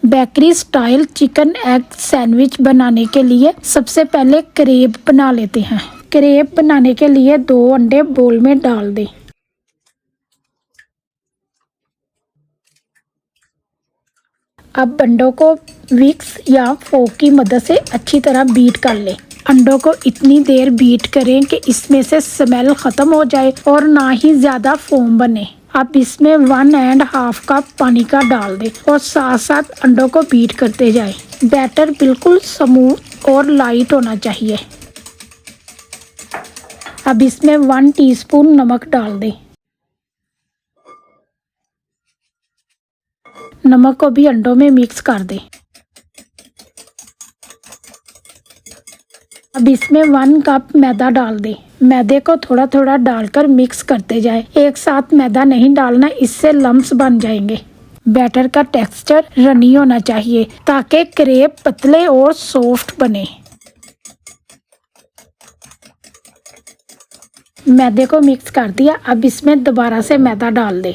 Bakery style chicken egg sandwich बनाने के लिए सबसे पहले क्रेब बना लेते हैं। क्रेब बनाने के लिए 2 अंडे बोल में डाल दें। अब अंडों को विक्स या फोक की मदद से अच्छी तरह बीट कर लें। अंडों को इतनी देर बीट करें कि इसमें से स्मेल ख़त्म हो जाए और ना ही ज़्यादा फोम बने। अब इसमें 1.5 कप पानी का डाल दें और साथ साथ अंडों को बीट करते जाएं। बैटर बिल्कुल स्मूथ और लाइट होना चाहिए। अब इसमें 1 टीस्पून नमक डाल दें। नमक को भी अंडों में मिक्स कर दें। अब इसमें 1 कप मैदा डाल दें। मैदे को थोड़ा थोड़ा डालकर मिक्स करते जाएं। एक साथ मैदा नहीं डालना, इससे लम्प्स बन जाएंगे। बैटर का टेक्सचर रनी होना चाहिए ताकि क्रेब पतले और सॉफ्ट बने। मैदे को मिक्स कर दिया। अब इसमें दोबारा से मैदा डाल दें।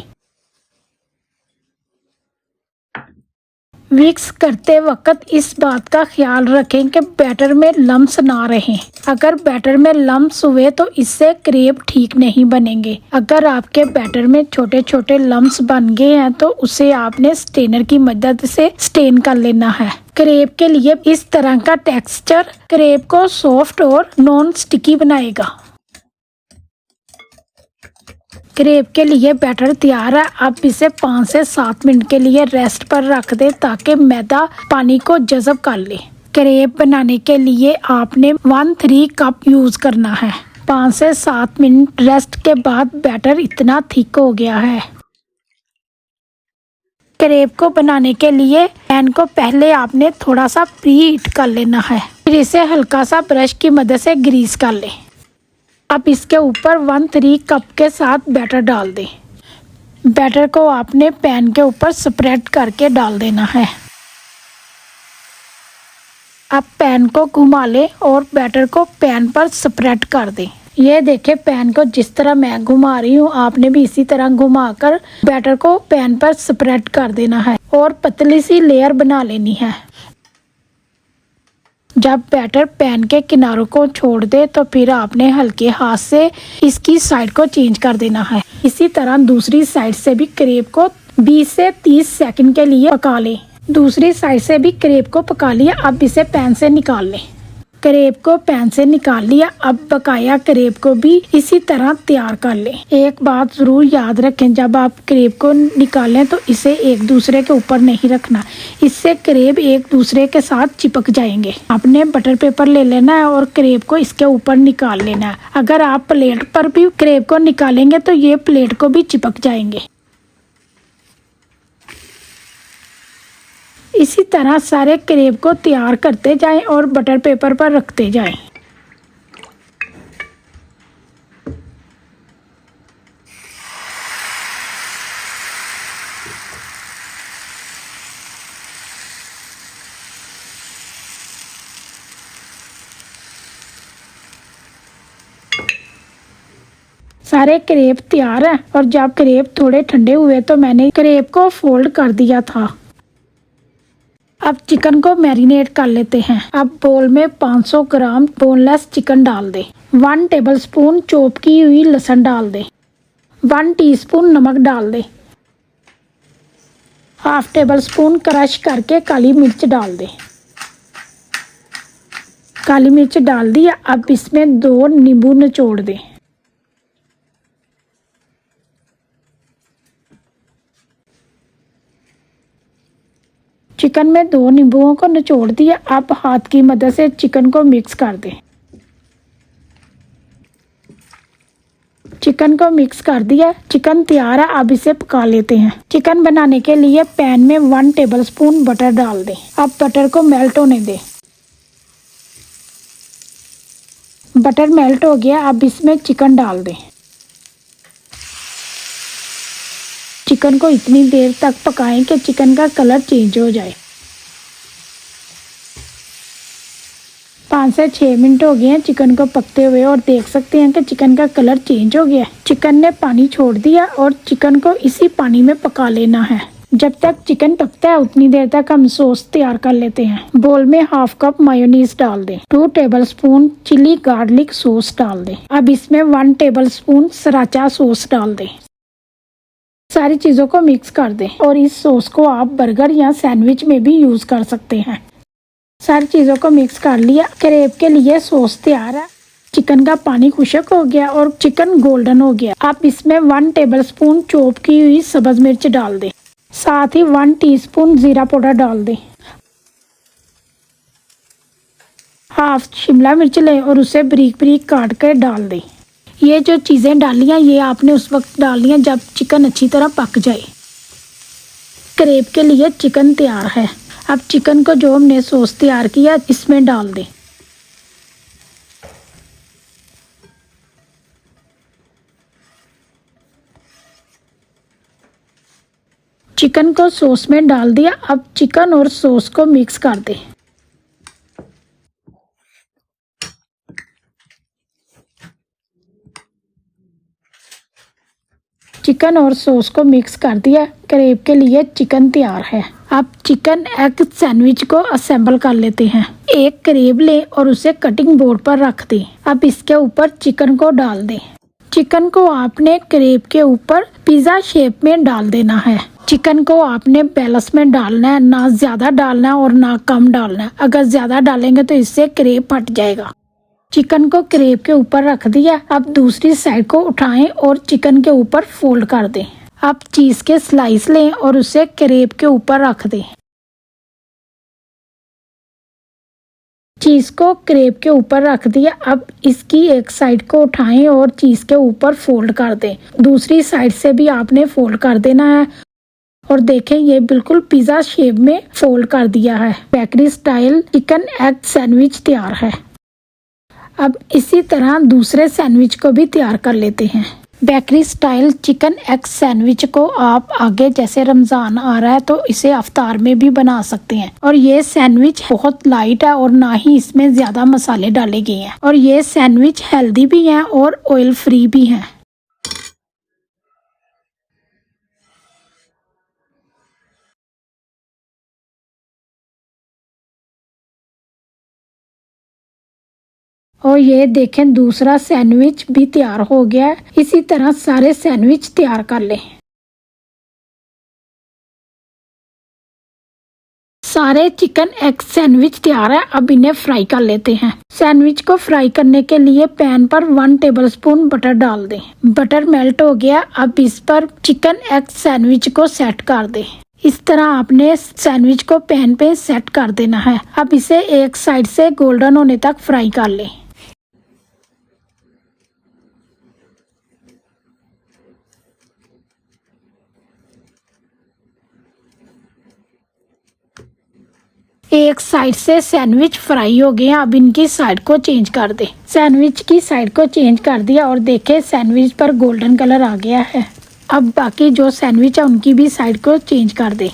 मिक्स करते वक्त इस बात का ख्याल रखें कि बैटर में लम्प्स ना रहें। अगर बैटर में लम्प्स हुए तो इससे क्रेब ठीक नहीं बनेंगे। अगर आपके बैटर में छोटे छोटे लम्प्स बन गए हैं तो उसे आपने स्टेनर की मदद से स्टेन कर लेना है। क्रेब के लिए इस तरह का टेक्सचर क्रेब को सॉफ्ट और नॉन स्टिकी बनाएगा। क्रेब के लिए बैटर तैयार है। अब इसे 5 से 7 मिनट के लिए रेस्ट पर रख दें ताकि मैदा पानी को जज़ब कर ले। क्रेब बनाने के लिए आपने 1/3 कप यूज़ करना है। 5 से 7 मिनट रेस्ट के बाद बैटर इतना थिक हो गया है। क्रेब को बनाने के लिए पैन को पहले आपने थोड़ा सा प्री हीट कर लेना है। फिर इसे हल्का सा ब्रश की मदद से ग्रीस कर लें। अब इसके ऊपर 1/3 कप के साथ बैटर डाल दें। बैटर को आपने पैन के ऊपर स्प्रेड करके डाल देना है। अब पैन को घुमा लें और बैटर को पैन पर स्प्रेड कर दें। ये देखें, पैन को जिस तरह मैं घुमा रही हूँ आपने भी इसी तरह घुमाकर बैटर को पैन पर स्प्रेड कर देना है और पतली सी लेयर बना लेनी है। जब बैटर पैन के किनारों को छोड़ दे तो फिर आपने हल्के हाथ से इसकी साइड को चेंज कर देना है। इसी तरह दूसरी साइड से भी क्रेब को 20 से 30 सेकंड के लिए पका लें। दूसरी साइड से भी क्रेब को पका लिया। अब इसे पैन से निकाल लें। क्रेब को पैन से निकाल लिया। अब बकाया क्रेब को भी इसी तरह तैयार कर लें। एक बात जरूर याद रखें, जब आप क्रेब को निकालें तो इसे एक दूसरे के ऊपर नहीं रखना, इससे क्रेब एक दूसरे के साथ चिपक जाएंगे। आपने बटर पेपर ले लेना है और क्रेब को इसके ऊपर निकाल लेना है। अगर आप प्लेट पर भी क्रेब को निकालेंगे तो ये प्लेट को भी चिपक जाएंगे। इसी तरह सारे क्रेब को तैयार करते जाएं और बटर पेपर पर रखते जाएं। सारे क्रेब तैयार हैं और जब क्रेब थोड़े ठंडे हुए तो मैंने क्रेब को फोल्ड कर दिया था। अब चिकन को मैरिनेट कर लेते हैं। अब बोल में 500 ग्राम बोनलेस चिकन डाल दें। 1 टेबलस्पून चॉप की हुई लहसुन डाल दें। 1 टीस्पून नमक डाल दें। हाफ टेबलस्पून क्रश करके काली मिर्च डाल दें। काली मिर्च डाल दी। अब इसमें 2 नींबू निचोड़ दें। चिकन में 2 नींबुओं को निचोड़ दिया। अब हाथ की मदद से चिकन को मिक्स कर दें। चिकन को मिक्स कर दिया। चिकन तैयार है। अब इसे पका लेते हैं। चिकन बनाने के लिए पैन में 1 टेबलस्पून बटर डाल दें। अब बटर को मेल्ट होने दें। बटर मेल्ट हो गया। अब इसमें चिकन डाल दें। चिकन को इतनी देर तक पकाएं कि चिकन का कलर चेंज हो जाए। 5 से 6 मिनट हो गए हैं चिकन को पकते हुए और देख सकते हैं कि चिकन का कलर चेंज हो गया है। चिकन ने पानी छोड़ दिया और चिकन को इसी पानी में पका लेना है। जब तक चिकन पकता है उतनी देर तक हम सॉस तैयार कर लेते हैं। बोल में हाफ कप मायोनीज डाल दें। 2 टेबलस्पून चिली गार्लिक सॉस डाल दें। अब इसमें 1 टेबलस्पून सराचा सॉस डाल दें। सारी चीजों को मिक्स कर दें और इस सॉस को आप बर्गर या सैंडविच में भी यूज कर सकते हैं। सारी चीजों को मिक्स कर लिया। करेब के लिए सॉस तैयार है। चिकन का पानी खुश्क हो गया और चिकन गोल्डन हो गया। आप इसमें 1 टेबलस्पून चॉप की हुई सब्ज मिर्च डाल दें। साथ ही 1 टीस्पून जीरा पाउडर डाल दें। हाफ शिमला मिर्च लें और उसे बारीक बारीक काट कर डाल दें। ये जो चीजें डाली हैं ये आपने उस वक्त डालनी है जब चिकन अच्छी तरह पक जाए। करेब के लिए चिकन तैयार है। अब चिकन को जो हमने सॉस तैयार किया इसमें डाल दें। चिकन को सॉस में डाल दिया। अब चिकन और सॉस को मिक्स कर दें। चिकन और सॉस को मिक्स कर दिया। करेब के लिए चिकन तैयार है। अब चिकन एग सैंडविच को असेंबल कर लेते हैं। एक करेब लें और उसे कटिंग बोर्ड पर रख दें। अब इसके ऊपर चिकन को डाल दें। चिकन को आपने करेब के ऊपर पिज्जा शेप में डाल देना है। चिकन को आपने बैलेंस में डालना है, ना ज्यादा डालना है और ना कम डालना है। अगर ज्यादा डालेंगे तो इससे करेब फट जाएगा। चिकन को करेब के ऊपर रख दिया। अब दूसरी साइड को उठाएं और चिकन के ऊपर फोल्ड कर दें। अब चीज के स्लाइस लें और उसे करेब के ऊपर रख दें। चीज को करेब के ऊपर रख दिया। अब इसकी एक साइड को उठाएं और चीज के ऊपर फोल्ड कर दें। दूसरी साइड से भी आपने फोल्ड कर देना है और देखें ये बिल्कुल पिज्जा शेप में फोल्ड कर दिया है। Bakery style chicken egg sandwich तैयार है। अब इसी तरह दूसरे सैंडविच को भी तैयार कर लेते हैं। Bakery style chicken egg sandwich को आप आगे जैसे रमजान आ रहा है तो इसे अफ्तार में भी बना सकते हैं। और ये सैंडविच बहुत लाइट है और ना ही इसमें ज्यादा मसाले डाले गए हैं। और ये सैंडविच हेल्दी भी हैं और ऑयल फ्री भी हैं। और ये देखें दूसरा सैंडविच भी तैयार हो गया है। इसी तरह सारे सैंडविच तैयार कर लें। सारे चिकन एग सैंडविच तैयार है। अब इन्हें फ्राई कर लेते हैं। सैंडविच को फ्राई करने के लिए पैन पर 1 टेबलस्पून बटर डाल दें। बटर मेल्ट हो गया। अब इस पर चिकन एग सैंडविच को सेट कर दें। इस तरह आपने सैंडविच को पैन पे सेट कर देना है। अब इसे एक साइड से गोल्डन होने तक फ्राई कर लें। एक साइड से सैंडविच फ्राई हो गए। अब इनकी साइड को चेंज कर दे। सैंडविच की साइड को चेंज कर दिया और देखे सैंडविच पर गोल्डन कलर आ गया है। अब बाकी जो सैंडविच है उनकी भी साइड को चेंज कर दे।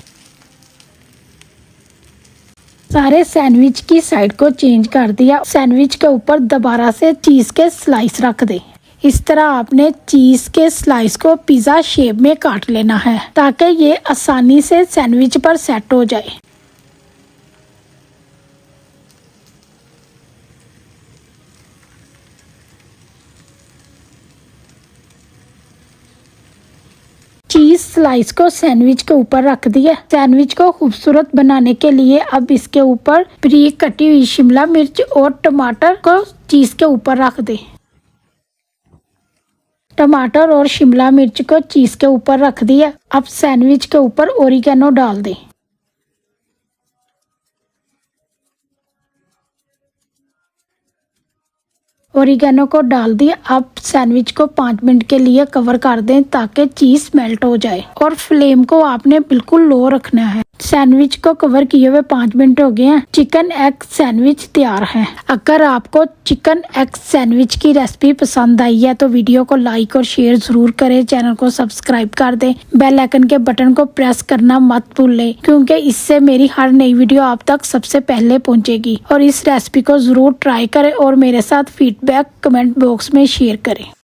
सारे सैंडविच की साइड को चेंज कर दिया। सैंडविच के ऊपर दोबारा से चीज के स्लाइस रख दे। इस तरह आपने चीज के स्लाइस को पिज्जा शेप में काट लेना है ताकि ये आसानी से सैंडविच पर सेट हो जाए। चीज स्लाइस को सैंडविच के ऊपर रख दिया। सैंडविच को खूबसूरत बनाने के लिए अब इसके ऊपर बारीक कटी हुई शिमला मिर्च और टमाटर को चीज के ऊपर रख दे। टमाटर और शिमला मिर्च को चीज के ऊपर रख दिया। अब सैंडविच के ऊपर ओरिगेनो डाल दे। ओरिगेनो को डाल दिया। अब सैंडविच को 5 मिनट के लिए कवर कर दें ताकि चीज मेल्ट हो जाए और फ्लेम को आपने बिल्कुल लो रखना है। सैंडविच को कवर किए हुए 5 मिनट हो गए हैं। चिकन एग सैंडविच तैयार है। अगर आपको चिकन एग सैंडविच की रेसिपी पसंद आई है तो वीडियो को लाइक और शेयर जरूर करें। चैनल को सब्सक्राइब कर दें। बेल आइकन के बटन को प्रेस करना मत भूलें क्योंकि इससे मेरी हर नई वीडियो आप तक सबसे पहले पहुंचेगी। और इस रेसिपी को जरूर ट्राई करें और मेरे साथ फीडबैक कमेंट बॉक्स में शेयर करें।